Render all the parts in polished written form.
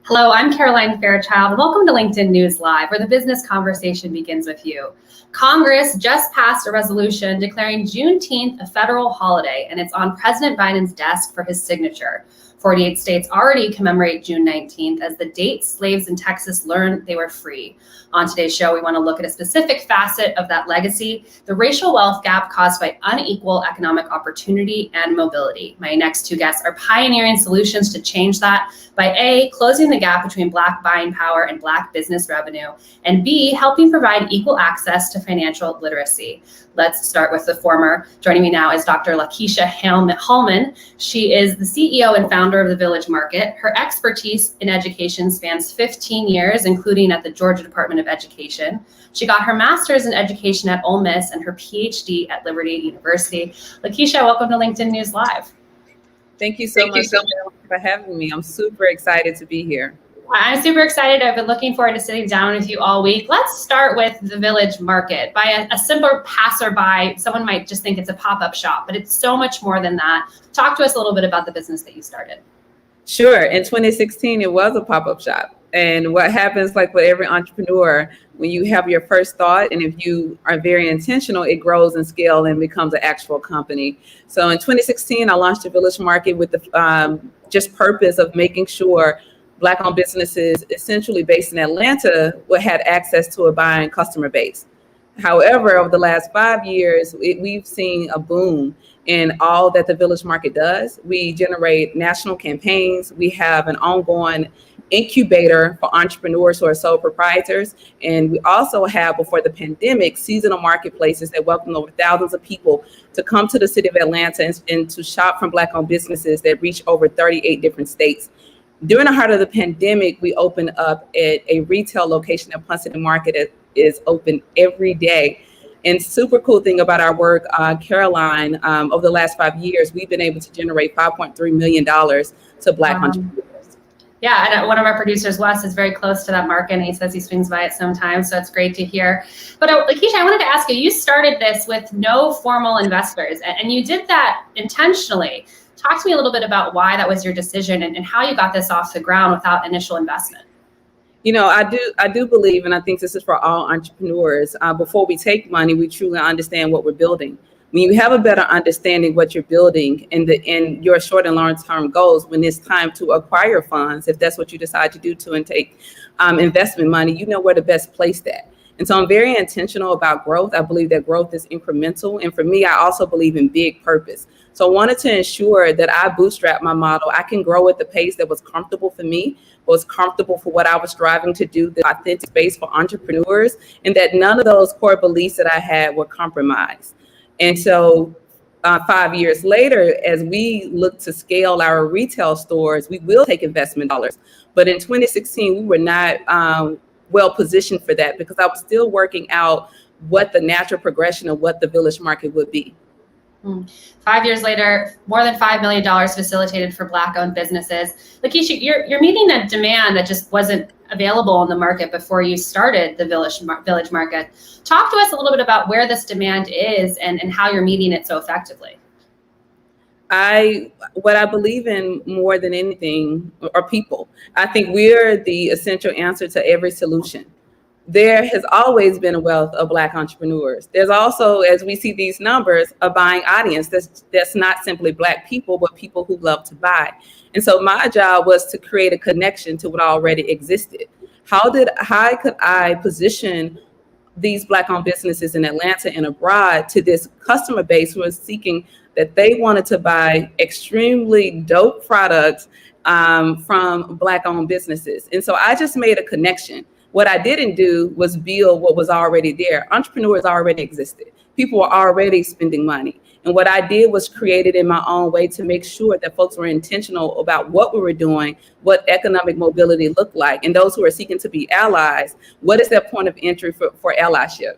Hello, I'm Caroline Fairchild. Welcome to LinkedIn News Live, where the business conversation begins with you. Congress just passed a resolution declaring Juneteenth a federal holiday, and it's on President Biden's desk for his signature. 48 states already commemorate June 19th as the date slaves in Texas learned they were free. On today's show, we want to look at a specific facet of that legacy, the racial wealth gap caused by unequal economic opportunity and mobility. My next two guests are pioneering solutions to change that by A, closing the gap between Black buying power and Black business revenue, and B, helping provide equal access to financial literacy. Let's start with the former. Joining me now is Dr. Lakeisha Hallman. She is the CEO and founder of the Village Market. Her expertise in education spans 15 years, including at the Georgia Department of Education. She got her master's in education at Ole Miss and her PhD at Liberty University. Lakeisha, welcome to LinkedIn News Live. Thank you so much for having me. I'm super excited to be here. I'm super excited. I've been looking forward to sitting down with you all week. Let's start with the Village Market. By a simple passerby, someone might just think it's a pop-up shop, but it's so much more than that. Talk to us a little bit about the business that you started. Sure. In 2016, it was a pop-up shop. And what happens, like with every entrepreneur, when you have your first thought, and if you are very intentional, it grows and scales and becomes an actual company. So in 2016, I launched the Village Market with the just purpose of making sure Black-owned businesses, essentially based in Atlanta, had access to a buying customer base. However, over the last 5 years, we've seen a boom in all that the Village Market does. We generate national campaigns. We have an ongoing incubator for entrepreneurs who are sole proprietors. And we also have, before the pandemic, seasonal marketplaces that welcome over thousands of people to come to the city of Atlanta and to shop from Black-owned businesses that reach over 38 different states. During the heart of the pandemic, we opened up at a retail location at Punson Market that is open every day. And super cool thing about our work, Caroline, over the last 5 years, we've been able to generate $5.3 million to Black entrepreneurs. Yeah, and one of our producers, Wes, is very close to that market, and he says he swings by it sometimes, so it's great to hear. But Lakeisha, I wanted to ask you, you started this with no formal investors, and you did that intentionally. Talk to me a little bit about why that was your decision and how you got this off the ground without initial investment. You know, I do believe, and I think this is for all entrepreneurs, before we take money, we truly understand what we're building. When you have a better understanding what you're building and your short and long-term goals, when it's time to acquire funds, if that's what you decide to do and take investment money, you know where to best place that. And so I'm very intentional about growth. I believe that growth is incremental. And for me, I also believe in big purpose. So I wanted to ensure that I bootstrap my model. I can grow at the pace that was comfortable for me, was comfortable for what I was striving to do, the authentic space for entrepreneurs, and that none of those core beliefs that I had were compromised. And so 5 years later, as we look to scale our retail stores, we will take investment dollars. But in 2016, we were not well positioned for that because I was still working out what the natural progression of what the Village Market would be. 5 years later, more than $5 million facilitated for Black-owned businesses. Lakeisha, you're meeting a demand that just wasn't available in the market before you started the Village Market. Talk to us a little bit about where this demand is and how you're meeting it so effectively. What I believe in more than anything are people. I think we're the essential answer to every solution. There has always been a wealth of Black entrepreneurs. There's also, as we see these numbers, a buying audience that's not simply Black people, but people who love to buy. And so my job was to create a connection to what already existed. How could I position these Black-owned businesses in Atlanta and abroad to this customer base who is seeking that they wanted to buy extremely dope products from Black-owned businesses? And so I just made a connection. What I didn't do was build what was already there. Entrepreneurs already existed. People were already spending money. And what I did was create it in my own way to make sure that folks were intentional about what we were doing, what economic mobility looked like. And those who are seeking to be allies, what is that point of entry for allyship?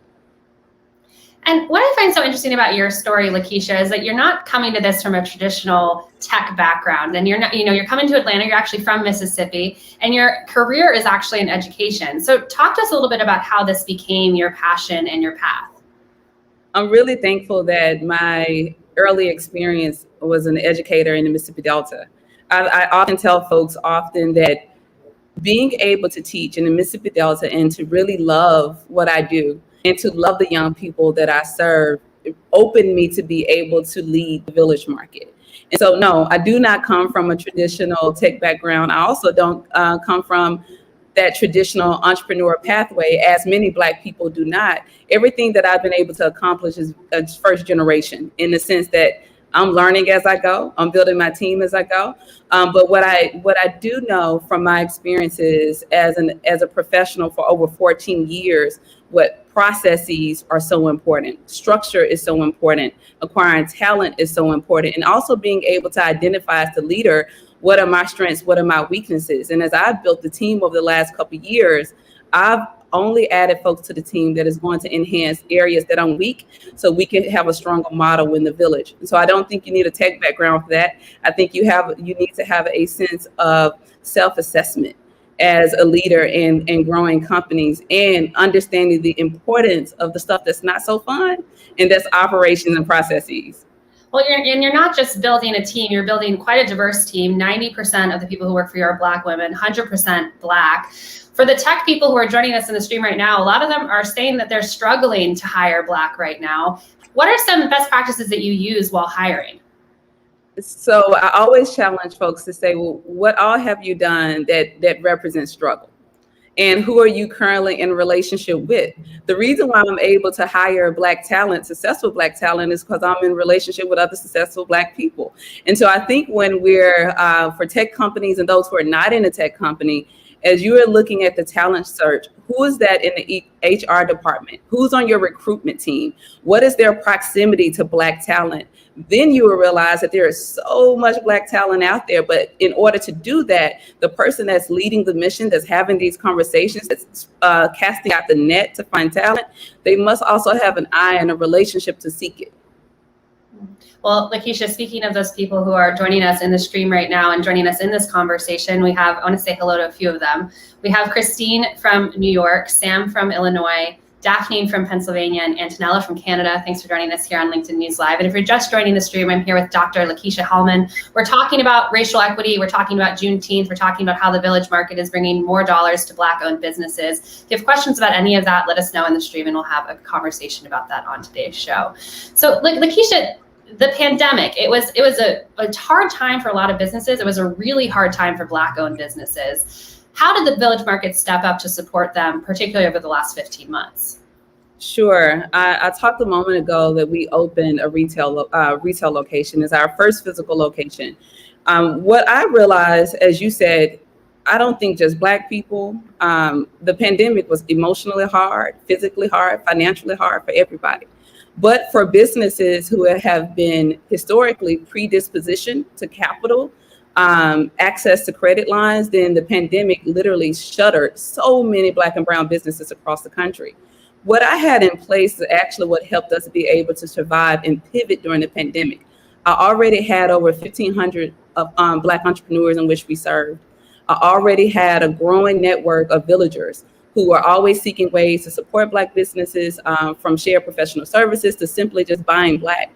And what I find so interesting about your story, Lakeisha, is that you're not coming to this from a traditional tech background, and you're not, you're coming to Atlanta, you're actually from Mississippi, and your career is actually in education. So talk to us a little bit about how this became your passion and your path. I'm really thankful that my early experience was an educator in the Mississippi Delta. I often tell folks that being able to teach in the Mississippi Delta and to really love what I do and to love the young people that I serve opened me to be able to lead the Village Market. And so, no, I do not come from a traditional tech background. I also don't come from that traditional entrepreneur pathway, as many Black people do not. Everything that I've been able to accomplish is first generation, in the sense that I'm learning as I go. I'm building my team as I go. But what I do know from my experiences as a professional for over 14 years, what processes are so important. Structure is so important. Acquiring talent is so important. And also being able to identify as the leader, what are my strengths? What are my weaknesses? And as I've built the team over the last couple of years, I've only added folks to the team that is going to enhance areas that I'm weak, so we can have a stronger model in the village. And so I don't think you need a tech background for that. I think you need to have a sense of self-assessment as a leader in growing companies, and understanding the importance of the stuff that's not so fun, and that's operations and processes. Well, you're not just building a team, you're building quite a diverse team. 90% of the people who work for you are Black women, 100% Black. For the tech people who are joining us in the stream right now, a lot of them are saying that they're struggling to hire Black right now. What are some best practices that you use while hiring? So I always challenge folks to say, well, what all have you done that represents struggle? And who are you currently in a relationship with? The reason why I'm able to hire Black talent, successful Black talent, is because I'm in relationship with other successful Black people. And so I think when we're, for tech companies and those who are not in a tech company, as you are looking at the talent search, who is that in the HR department? Who's on your recruitment team? What is their proximity to Black talent? Then you will realize that there is so much Black talent out there. But in order to do that, the person that's leading the mission, that's having these conversations, that's casting out the net to find talent, they must also have an eye and a relationship to seek it. Well, Lakeisha, speaking of those people who are joining us in the stream right now and joining us in this conversation, I want to say hello to a few of them. We have Christine from New York, Sam from Illinois, Daphne from Pennsylvania, and Antonella from Canada. Thanks for joining us here on LinkedIn News Live. And if you're just joining the stream, I'm here with Dr. Lakeisha Hellman. We're talking about racial equity. We're talking about Juneteenth. We're talking about how the Village Market is bringing more dollars to Black-owned businesses. If you have questions about any of that, let us know in the stream, and we'll have a conversation about that on today's show. So, Lakeisha, the pandemic, it was a hard time for a lot of businesses. It was a really hard time for Black-owned businesses. How did the Village Market step up to support them, particularly over the last 15 months? Sure. I talked a moment ago that we opened a retail location as our first physical location. What I realized, as you said, I don't think just Black people. The pandemic was emotionally hard, physically hard, financially hard for everybody. But for businesses who have been historically predispositioned to capital, access to credit lines, then the pandemic literally shuttered so many Black and brown businesses across the country. What I had in place is actually what helped us be able to survive and pivot during the pandemic. I already had over 1,500 of Black entrepreneurs in which we served. I already had a growing network of villagers who are always seeking ways to support Black businesses, from shared professional services to simply just buying Black.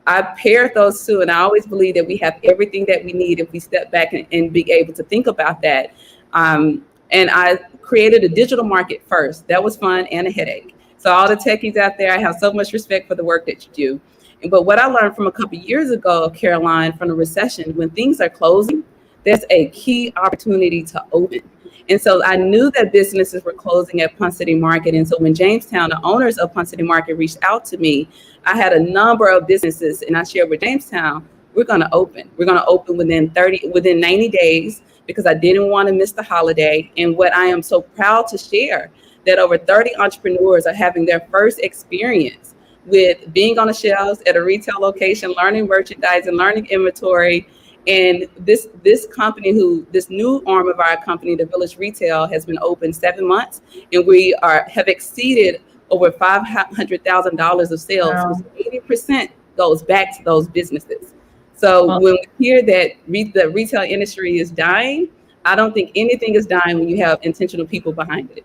I paired those two, and I always believe that we have everything that we need if we step back and be able to think about that. And I created a digital market first. That was fun and a headache. So all the techies out there, I have so much respect for the work that you do. But what I learned from a couple of years ago, Caroline, from the recession, when things are closing, there's a key opportunity to open. And so I knew that businesses were closing at Ponce City Market. And so when Jamestown, the owners of Ponce City Market, reached out to me, I had a number of businesses, and I shared with Jamestown, we're going to open. We're going to open within 90 days, because I didn't want to miss the holiday. And what I am so proud to share, that over 30 entrepreneurs are having their first experience with being on the shelves at a retail location, learning merchandising, learning inventory. And this company, this new arm of our company, the Village Retail, has been open 7 months, and we have exceeded over $500,000 of sales. Wow. 80% goes back to those businesses. So when we hear that the retail industry is dying, I don't think anything is dying when you have intentional people behind it.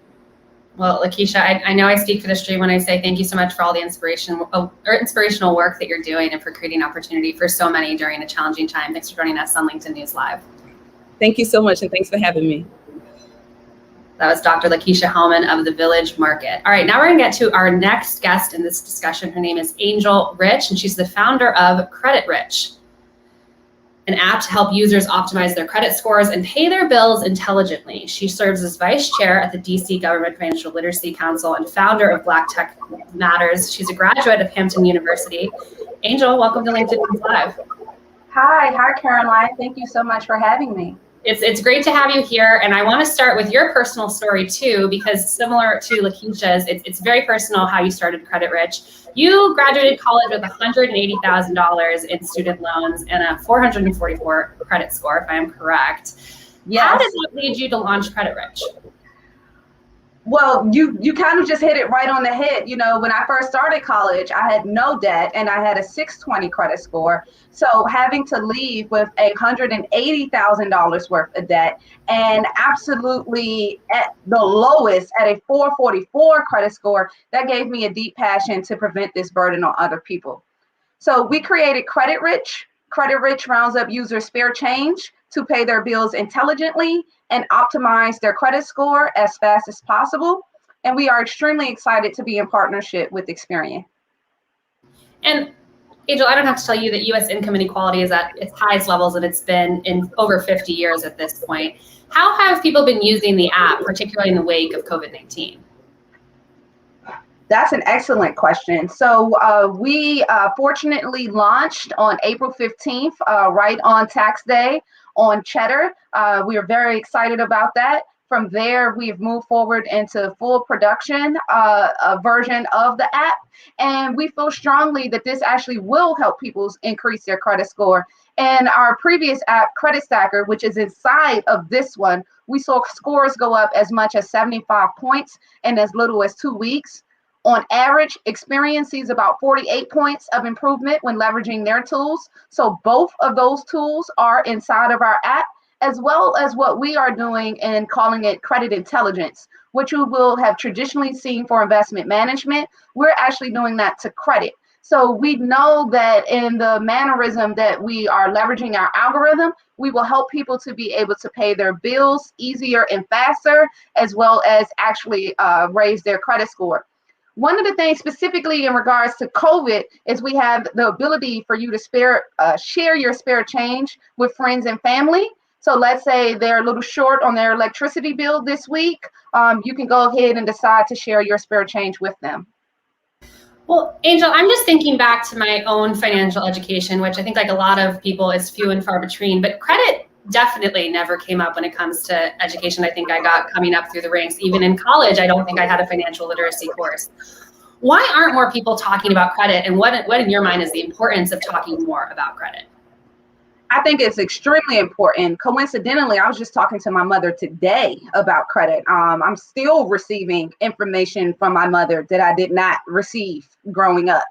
Well, Lakeisha, I know I speak for the stream when I say thank you so much for all the inspirational work that you're doing, and for creating opportunity for so many during a challenging time. Thanks for joining us on LinkedIn News Live. Thank you so much, and thanks for having me. That was Dr. Lakeisha Hellman of the Village Market. All right, now we're going to get to our next guest in this discussion. Her name is Angel Rich, and she's the founder of Credit Rich, an app to help users optimize their credit scores and pay their bills intelligently. She serves as vice chair at the DC Government Financial Literacy Council and founder of Black Tech Matters. She's a graduate of Hampton University. Angel, welcome to LinkedIn News Live. Hi, Caroline. Thank you so much for having me. It's great to have you here, and I want to start with your personal story too, because similar to Lakeisha's, it's very personal how you started Credit Rich. You graduated college with $180,000 in student loans and a 444 credit score, if I am correct. Yes. How did that lead you to launch Credit Rich? Well, you kind of just hit it right on the head. You know, when I first started college, I had no debt and I had a 620 credit score. So having to leave with $180,000 worth of debt and absolutely at the lowest at a 444 credit score, that gave me a deep passion to prevent this burden on other people. So we created Credit Rich. Credit Rich rounds up users' spare change to pay their bills intelligently and optimize their credit score as fast as possible. And we are extremely excited to be in partnership with Experian. And Angel, I don't have to tell you that U.S. income inequality is at its highest levels that it's been in over 50 years at this point. How have people been using the app, particularly in the wake of COVID-19? That's an excellent question. So we fortunately launched on April 15th, right on tax day on Cheddar. We are very excited about that. From there, we've moved forward into full production a version of the app. And we feel strongly that this actually will help people increase their credit score. And our previous app, Credit Stacker, which is inside of this one, we saw scores go up as much as 75 points in as little as 2 weeks. On average, Experian sees about 48 points of improvement when leveraging their tools. So both of those tools are inside of our app, as well as what we are doing and calling it credit intelligence, which you will have traditionally seen for investment management. We're actually doing that to credit. So we know that in the mannerism that we are leveraging our algorithm, we will help people to be able to pay their bills easier and faster, as well as actually raise their credit score. One of the things specifically in regards to COVID is we have the ability for you to share your spare change with friends and family. So let's say they're a little short on their electricity bill this week. You can go ahead and decide to share your spare change with them. Well, Angel, I'm just thinking back to my own financial education, which I think like a lot of people is few and far between, but credit definitely never came up when it comes to education. I think I got coming up through the ranks. Even in college, I don't think I had a financial literacy course. Why aren't more people talking about credit? And what in your mind is the importance of talking more about credit? I think it's extremely important. Coincidentally, I was just talking to my mother today about credit. I'm still receiving information from my mother that I did not receive growing up.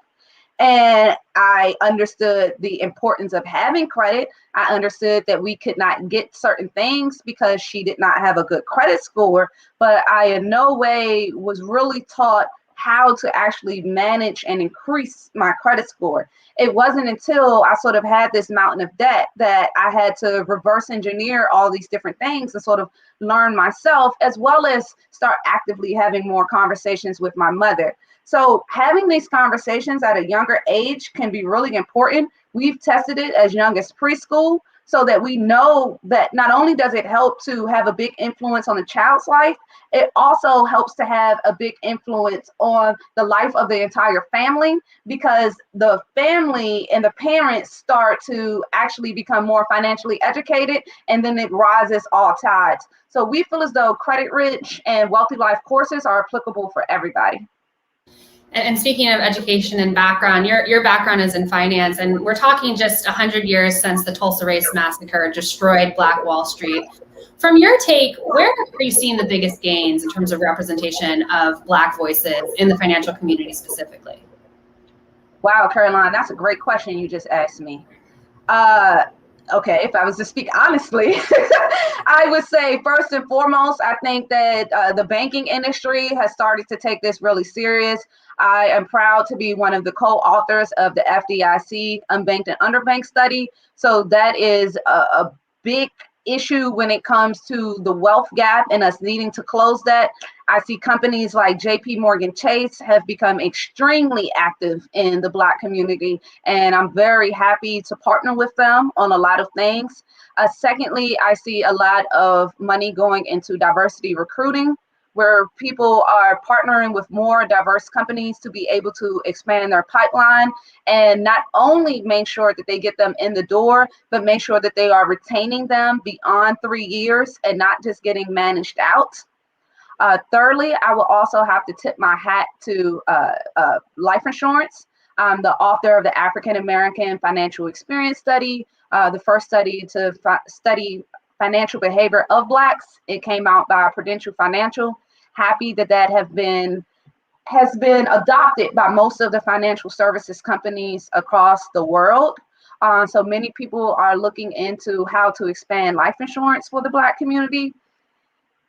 And I understood the importance of having credit. I understood that we could not get certain things because she did not have a good credit score, but I in no way was really taught how to actually manage and increase my credit score. It wasn't until I sort of had this mountain of debt that I had to reverse engineer all these different things and sort of learn myself, as well as start actively having more conversations with my mother. So having these conversations at a younger age can be really important. We've tested it as young as preschool so that we know that not only does it help to have a big influence on the child's life, it also helps to have a big influence on the life of the entire family, because the family and the parents start to actually become more financially educated, and then it rises all tides. So we feel as though Credit Rich and Wealthy Life courses are applicable for everybody. And speaking of education and background, your background is in finance, and we're talking just 100 years since the Tulsa Race Massacre destroyed Black Wall Street. From your take, where are you seeing the biggest gains in terms of representation of Black voices in the financial community specifically? Wow, Caroline, that's a great question you just asked me. Okay, if I was to speak honestly, I would say first and foremost, I think that the banking industry has started to take this really serious. I am proud to be one of the co-authors of the FDIC Unbanked and Underbanked study. So that is a big issue when it comes to the wealth gap and us needing to close that. I see companies like JP Morgan Chase have become extremely active in the Black community, and I'm very happy to partner with them on a lot of things. Secondly, I see a lot of money going into diversity recruiting, where people are partnering with more diverse companies to be able to expand their pipeline and not only make sure that they get them in the door, but make sure that they are retaining them beyond 3 years and not just getting managed out. Thirdly, I will also have to tip my hat to life insurance. I'm the author of the African American Financial Experience Study, the first study to study financial behavior of Blacks. It came out by Prudential Financial. Happy that has been adopted by most of the financial services companies across the world. So many people are looking into how to expand life insurance for the Black community.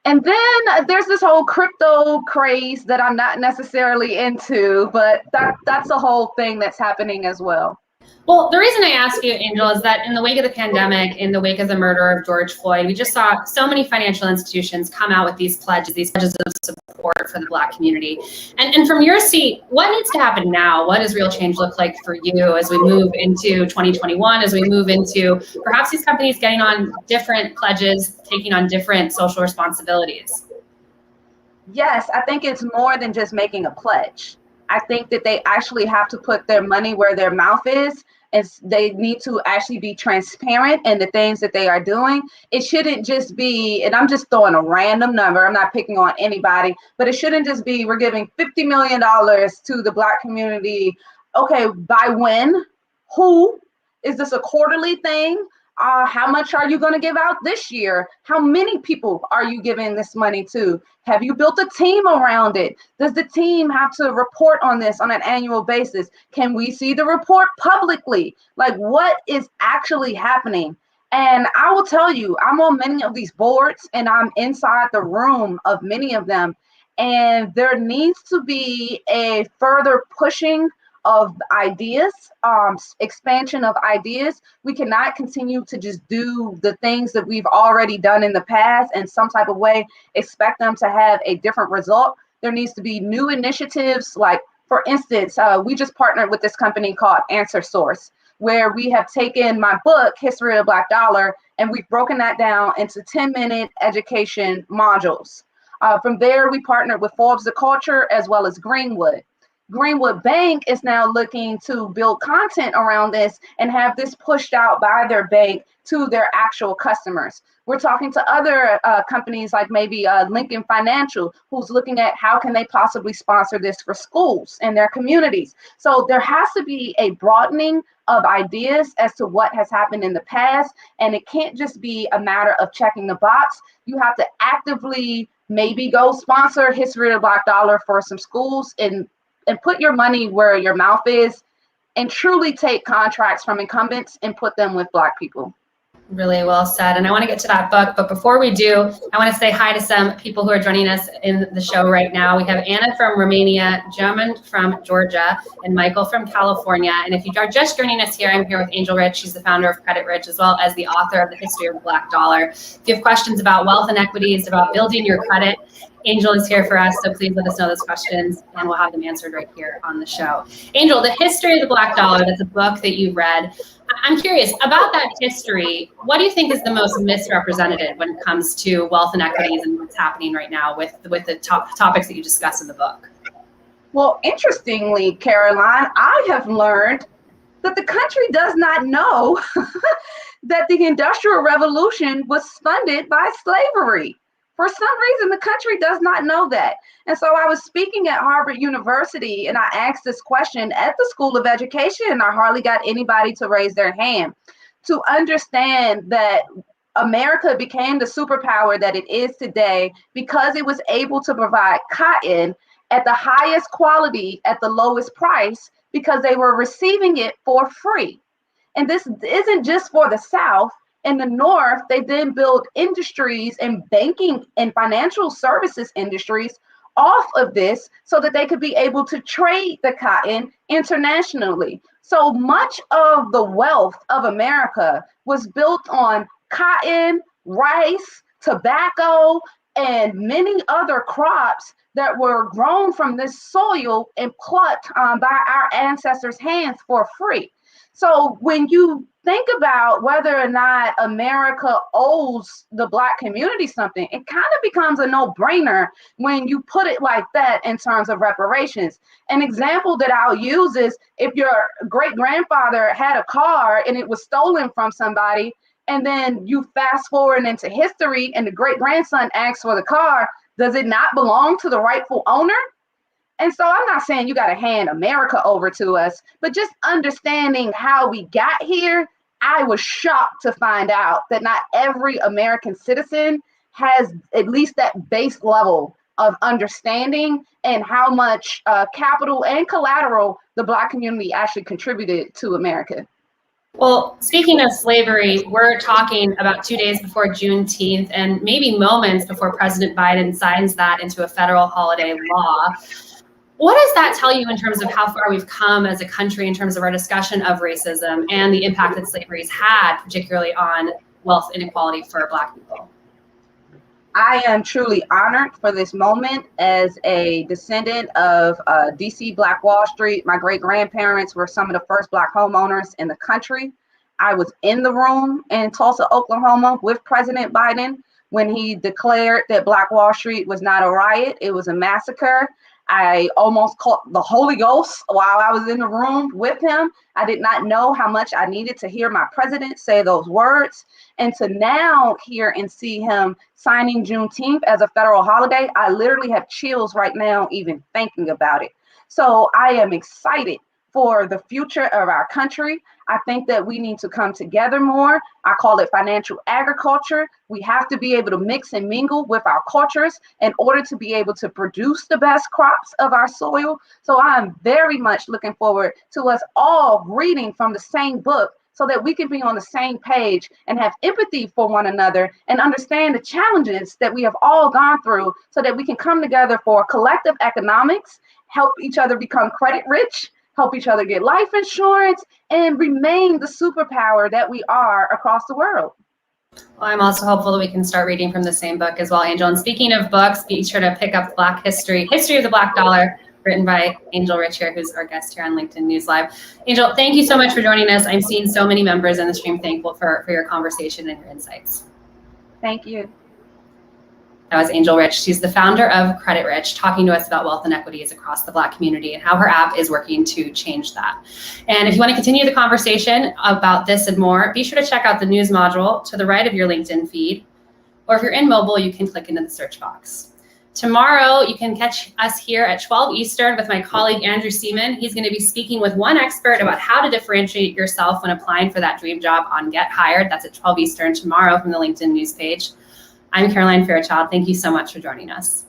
And then there's this whole crypto craze that I'm not necessarily into, but that's a whole thing that's happening as well. Well, the reason I ask you, Angel, is that in the wake of the pandemic, in the wake of the murder of George Floyd, we just saw so many financial institutions come out with these pledges of support for the Black community. And from your seat, what needs to happen now? What does real change look like for you as we move into 2021, as we move into perhaps these companies getting on different pledges, taking on different social responsibilities? Yes, I think it's more than just making a pledge. I think that they actually have to put their money where their mouth is, and they need to actually be transparent in the things that they are doing. It shouldn't just be, and I'm just throwing a random number, I'm not picking on anybody, but it shouldn't just be, we're giving $50 million to the Black community. Okay, by when? Who? Is this a quarterly thing? How much are you going to give out this year? How many people are you giving this money to? Have you built a team around it? Does the team have to report on this on an annual basis? Can we see the report publicly? Like, what is actually happening? And I will tell you, I'm on many of these boards and I'm inside the room of many of them. And there needs to be a further pushing of ideas, expansion of ideas. We cannot continue to just do the things that we've already done in the past and some type of way expect them to have a different result. There needs to be new initiatives. Like, for instance, we just partnered with this company called Answer Source, where we have taken my book, History of the Black Dollar, and we've broken that down into 10-minute education modules. From there, we partnered with Forbes the Culture as well as Greenwood. Greenwood Bank is now looking to build content around this and have this pushed out by their bank to their actual customers. We're talking to other companies like maybe Lincoln Financial, who's looking at how can they possibly sponsor this for schools and their communities. So there has to be a broadening of ideas as to what has happened in the past, and it can't just be a matter of checking the box. You have to actively maybe go sponsor History of the Black Dollar for some schools and put your money where your mouth is and truly take contracts from incumbents and put them with Black people. Really well said. And I want to get to that book. But before we do, I want to say hi to some people who are joining us in the show right now. We have Anna from Romania, German from Georgia, and Michael from California. And if you are just joining us here, I'm here with Angel Rich. She's the founder of Credit Rich, as well as the author of The History of the Black Dollar. If you have questions about wealth inequities, about building your credit, Angel is here for us, so please let us know those questions, and we'll have them answered right here on the show. Angel, The History of the Black Dollar, that's a book that you read. I'm curious about that history. What do you think is the most misrepresented when it comes to wealth inequities and what's happening right now with the topics that you discuss in the book? Well, interestingly, Caroline, I have learned that the country does not know that the Industrial Revolution was funded by slavery. For some reason, the country does not know that. And so I was speaking at Harvard University and I asked this question at the School of Education, and I hardly got anybody to raise their hand to understand that America became the superpower that it is today because it was able to provide cotton at the highest quality at the lowest price because they were receiving it for free. And this isn't just for the South. In the North, they then built industries and banking and financial services industries off of this so that they could be able to trade the cotton internationally. So much of the wealth of America was built on cotton, rice, tobacco, and many other crops that were grown from this soil and plucked by our ancestors' hands for free. So when you think about whether or not America owes the Black community something, it kind of becomes a no-brainer when you put it like that in terms of reparations. An example that I'll use is if your great-grandfather had a car and it was stolen from somebody, and then you fast forward into history and the great-grandson asks for the car, does it not belong to the rightful owner? And so I'm not saying you got to hand America over to us, but just understanding how we got here, I was shocked to find out that not every American citizen has at least that base level of understanding and how much capital and collateral the Black community actually contributed to America. Well, speaking of slavery, we're talking about 2 days before Juneteenth and maybe moments before President Biden signs that into a federal holiday law. What does that tell you in terms of how far we've come as a country in terms of our discussion of racism and the impact that slavery's had, particularly on wealth inequality for Black people? I am truly honored for this moment as a descendant of DC Black Wall Street. My great-grandparents were some of the first Black homeowners in the country. I was in the room in Tulsa, Oklahoma with President Biden when he declared that Black Wall Street was not a riot, it was a massacre. I almost caught the Holy Ghost while I was in the room with him. I did not know how much I needed to hear my president say those words. And to now hear and see him signing Juneteenth as a federal holiday, I literally have chills right now even thinking about it. So I am excited for the future of our country. I think that we need to come together more. I call it financial agriculture. We have to be able to mix and mingle with our cultures in order to be able to produce the best crops of our soil. So I'm very much looking forward to us all reading from the same book so that we can be on the same page and have empathy for one another and understand the challenges that we have all gone through so that we can come together for collective economics, help each other become credit rich, help each other get life insurance, and remain the superpower that we are across the world. Well, I'm also hopeful that we can start reading from the same book as well, Angel. And speaking of books, be sure to pick up Black History of the Black Dollar, written by Angel Rich here, who's our guest here on LinkedIn News Live. Angel, thank you so much for joining us. I'm seeing so many members in the stream thankful for your conversation and your insights. Thank you. That was Angel Rich. She's the founder of Credit Rich, talking to us about wealth inequities across the Black community and how her app is working to change that. And if you want to continue the conversation about this and more, be sure to check out the news module to the right of your LinkedIn feed. Or if you're in mobile, you can click into the search box. Tomorrow, you can catch us here at 12 Eastern with my colleague, Andrew Seaman. He's going to be speaking with one expert about how to differentiate yourself when applying for that dream job on Get Hired. That's at 12 Eastern tomorrow from the LinkedIn news page. I'm Caroline Fairchild. Thank you so much for joining us.